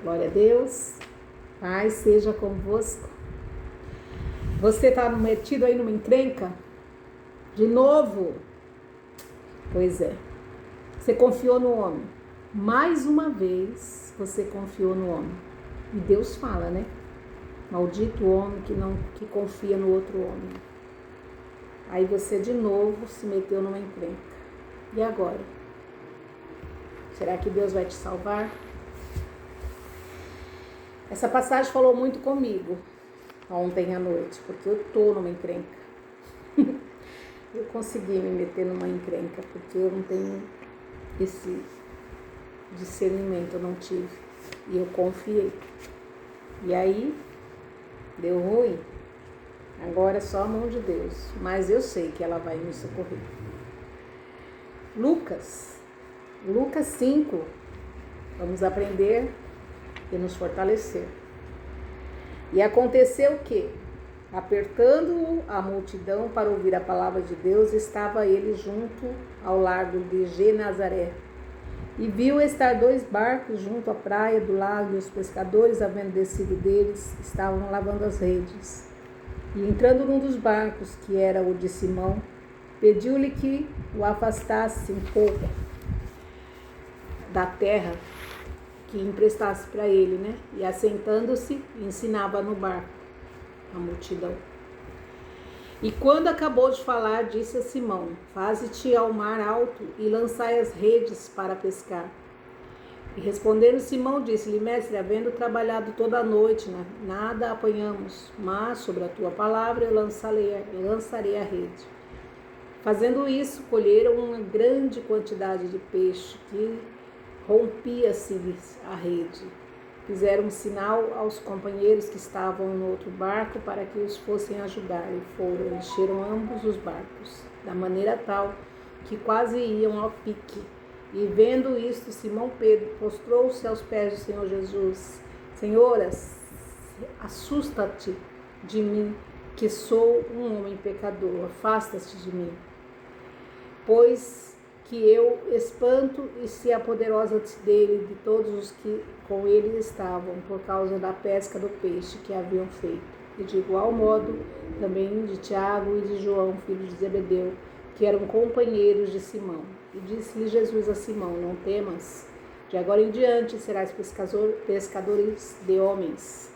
Glória a Deus. Paz seja convosco. Você está metido aí numa encrenca? De novo? Pois é. Você confiou no homem. Mais uma vez você confiou no homem. E Deus fala, né? Maldito o homem que confia no outro homem. Aí você de novo se meteu numa encrenca. E agora? Será que Deus vai te salvar? Essa passagem falou muito comigo ontem à noite, porque eu tô numa encrenca. Eu consegui me meter numa encrenca, porque eu não tenho esse discernimento, eu não tive. E eu confiei. E aí, deu ruim. Agora é só a mão de Deus. Mas eu sei que ela vai me socorrer. Lucas 5. Vamos aprender e nos fortalecer. E aconteceu que, apertando a multidão para ouvir a palavra de Deus, estava ele junto ao largo de Genazaré. E viu estar 2 barcos junto à praia do lago, e os pescadores, havendo descido deles, estavam lavando as redes. E entrando num dos barcos, que era o de Simão, pediu-lhe que o afastasse um pouco da terra, que emprestasse para ele, né? E assentando-se, ensinava no barco a multidão. E quando acabou de falar, disse a Simão: faze-te ao mar alto e lançai as redes para pescar. E respondendo Simão, disse-lhe: mestre, havendo trabalhado toda a noite, nada apanhamos, mas sobre a tua palavra eu lançarei a rede. Fazendo isso, colheram uma grande quantidade de peixe, que rompia-se a rede. Fizeram um sinal aos companheiros que estavam no outro barco para que os fossem ajudar, e foram, encheram ambos os barcos, da maneira tal que quase iam ao pique. E vendo isto, Simão Pedro prostrou-se aos pés do Senhor Jesus: Senhor, assusta-te de mim, que sou um homem pecador, afasta-te de mim, pois que eu espanto e se apoderosa dele, de todos os que com ele estavam, por causa da pesca do peixe que haviam feito. E de igual modo também de Tiago e de João, filhos de Zebedeu, que eram companheiros de Simão. E disse-lhe Jesus a Simão: não temas, de agora em diante serás pescadores de homens.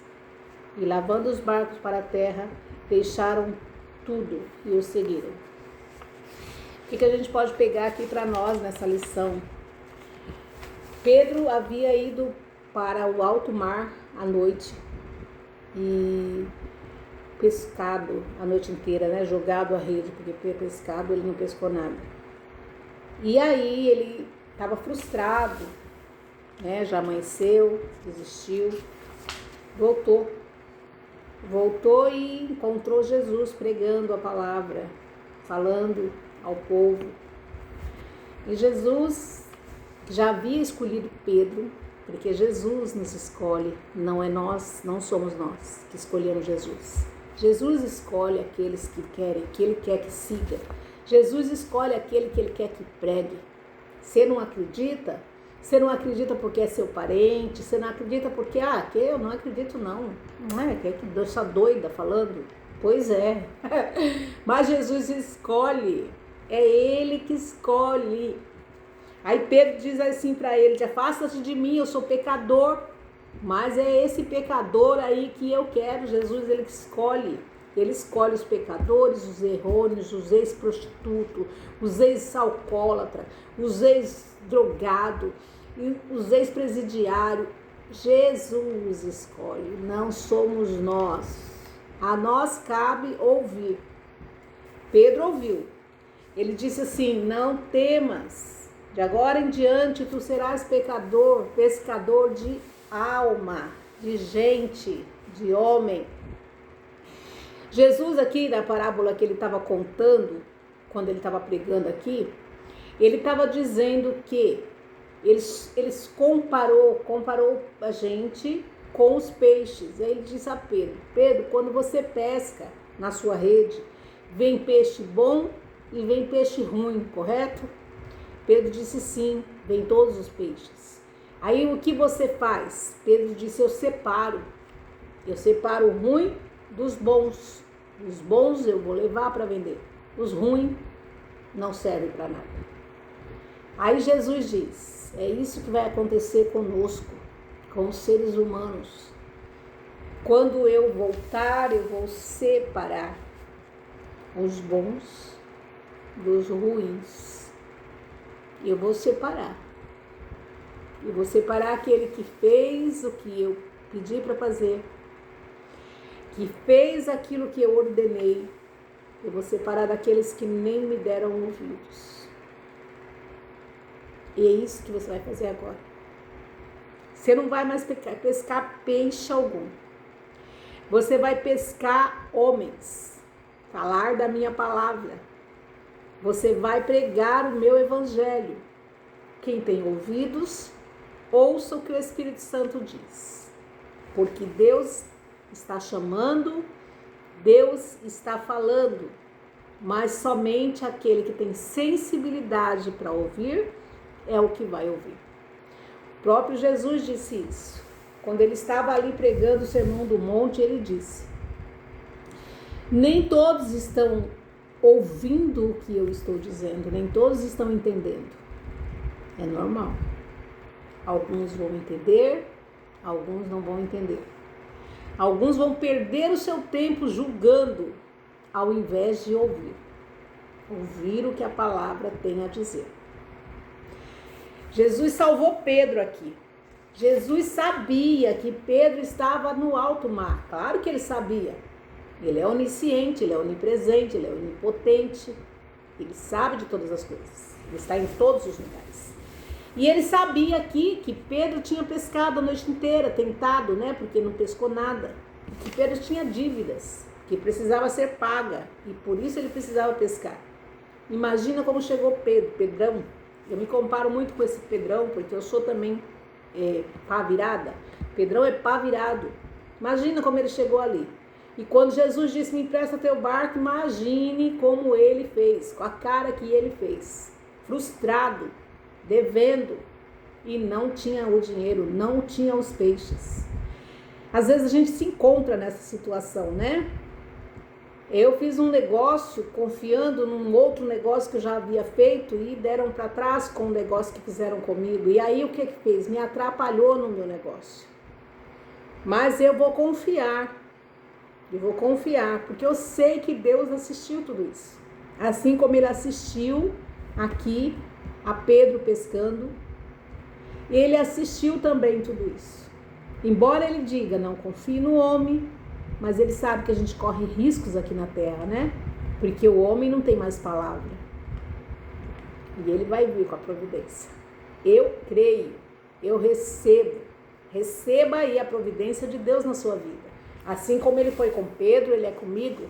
E lavando os barcos para a terra, deixaram tudo e o seguiram. O que a gente pode pegar aqui para nós nessa lição? Pedro havia ido para o alto mar à noite e pescado a noite inteira, né? Jogado a rede, porque pescado ele não pescou nada. E aí ele estava frustrado, né? Já amanheceu, desistiu, voltou e encontrou Jesus pregando a palavra, falando ao povo. E Jesus já havia escolhido Pedro, porque Jesus nos escolhe, não é nós, não somos nós que escolhemos Jesus. Jesus escolhe aqueles que querem, que ele quer que siga. Jesus escolhe aquele que ele quer que pregue. Você não acredita? Você não acredita porque é seu parente, você não acredita porque, que eu não acredito não. Não é que deixa doida falando? Pois é. Mas Jesus escolhe. É ele que escolhe. Aí Pedro diz assim para ele: afasta-te de mim, eu sou pecador. Mas é esse pecador aí que eu quero. Jesus, ele que escolhe. Ele escolhe os pecadores, os errôneos, os ex-prostitutos, os ex-alcoólatras, os ex-drogados, os ex-presidiários. Jesus escolhe, não somos nós. A nós cabe ouvir. Pedro ouviu. Ele disse assim: não temas, de agora em diante tu serás pescador de alma, de gente, de homem. Jesus aqui, na parábola que ele estava contando, quando ele estava pregando aqui, ele estava dizendo que eles comparou a gente com os peixes. Aí ele disse a Pedro: Pedro, quando você pesca na sua rede, vem peixe bom e vem peixe ruim, correto? Pedro disse sim, vem todos os peixes. Aí o que você faz? Pedro disse, eu separo o ruim dos bons. Os bons eu vou levar para vender, os ruins não servem para nada. Aí Jesus diz, é isso que vai acontecer conosco, com os seres humanos. Quando eu voltar, eu vou separar os bons dos ruins. Eu vou separar. Eu vou separar aquele que fez o que eu pedi para fazer, que fez aquilo que eu ordenei. Eu vou separar daqueles que nem me deram ouvidos. E é isso que você vai fazer agora. Você não vai mais pescar peixe algum. Você vai pescar homens, falar da minha palavra. Você vai pregar o meu evangelho. Quem tem ouvidos, ouça o que o Espírito Santo diz. Porque Deus está chamando, Deus está falando, mas somente aquele que tem sensibilidade para ouvir é o que vai ouvir. O próprio Jesus disse isso. Quando ele estava ali pregando o Sermão do Monte, ele disse: nem todos estão ouvindo o que eu estou dizendo, nem todos estão entendendo. É normal. Alguns vão entender, alguns não vão entender. Alguns vão perder o seu tempo julgando, ao invés de ouvir. Ouvir o que a palavra tem a dizer. Jesus salvou Pedro aqui. Jesus sabia que Pedro estava no alto mar. Claro que ele sabia. Ele é onisciente, ele é onipresente, ele é onipotente. Ele sabe de todas as coisas. Ele está em todos os lugares. E ele sabia aqui que Pedro tinha pescado a noite inteira, tentado, né? Porque não pescou nada. Que Pedro tinha dívidas, que precisava ser paga. E por isso ele precisava pescar. Imagina como chegou Pedro, Pedrão. Eu me comparo muito com esse Pedrão, porque eu sou também pá virada. Pedrão é pá virado. Imagina como ele chegou ali. E quando Jesus disse, me empresta teu barco, imagine como ele fez, com a cara que ele fez. Frustrado, devendo, e não tinha o dinheiro, não tinha os peixes. Às vezes a gente se encontra nessa situação, né? Eu fiz um negócio confiando num outro negócio que eu já havia feito e deram para trás com o negócio que fizeram comigo. E aí o que fez? Me atrapalhou no meu negócio. Mas eu vou confiar, porque eu sei que Deus assistiu tudo isso. Assim como ele assistiu aqui a Pedro pescando, ele assistiu também tudo isso. Embora ele diga, não confie no homem, mas ele sabe que a gente corre riscos aqui na terra, né? Porque o homem não tem mais palavra. E ele vai vir com a providência. Eu creio, eu recebo. Receba aí a providência de Deus na sua vida. Assim como ele foi com Pedro, ele é comigo,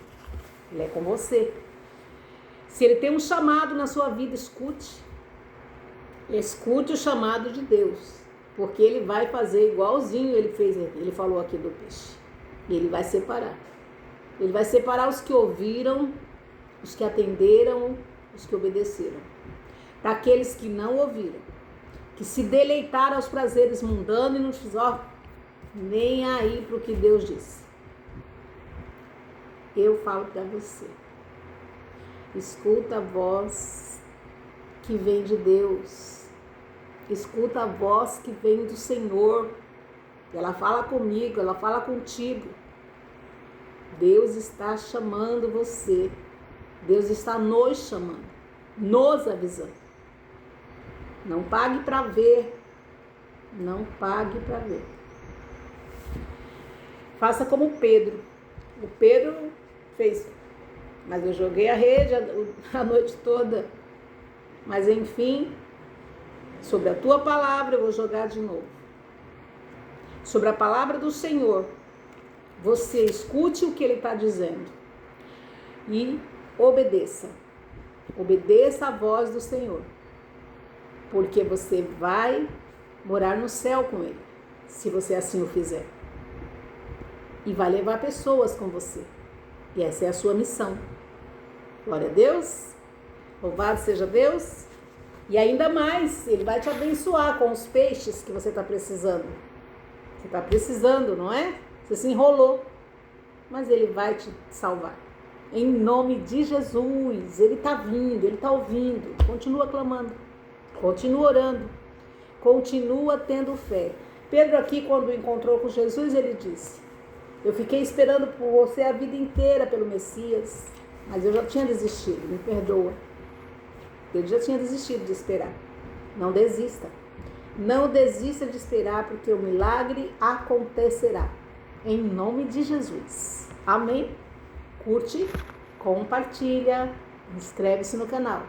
ele é com você. Se ele tem um chamado na sua vida, escute. Escute o chamado de Deus. Porque ele vai fazer igualzinho ele fez aqui. Ele falou aqui do peixe. Ele vai separar. Ele vai separar os que ouviram, os que atenderam, os que obedeceram. Daqueles que não ouviram, que se deleitaram aos prazeres mundanos e não fizeram nem aí para o que Deus disse. Eu falo para você. Escuta a voz que vem de Deus. Escuta a voz que vem do Senhor. Ela fala comigo, ela fala contigo. Deus está chamando você. Deus está nos chamando, nos avisando. Não pague para ver. Não pague para ver. Faça como Pedro. O Pedro fez, mas eu joguei a rede a noite toda. Mas enfim, sobre a tua palavra eu vou jogar de novo. Sobre a palavra do Senhor, você escute o que ele está dizendo e obedeça. Obedeça a voz do Senhor, porque você vai morar no céu com ele, se você assim o fizer. E vai levar pessoas com você. E essa é a sua missão. Glória a Deus. Louvado seja Deus. E ainda mais, ele vai te abençoar com os peixes que você está precisando. Você está precisando, não é? Você se enrolou, mas ele vai te salvar. Em nome de Jesus, ele está vindo, ele está ouvindo. Continua clamando, continua orando, continua tendo fé. Pedro aqui, quando encontrou com Jesus, ele disse: eu fiquei esperando por você a vida inteira pelo Messias, mas eu já tinha desistido, me perdoa. Ele já tinha desistido de esperar. Não desista. Não desista de esperar, porque o milagre acontecerá. Em nome de Jesus. Amém? Curte, compartilha, inscreve-se no canal.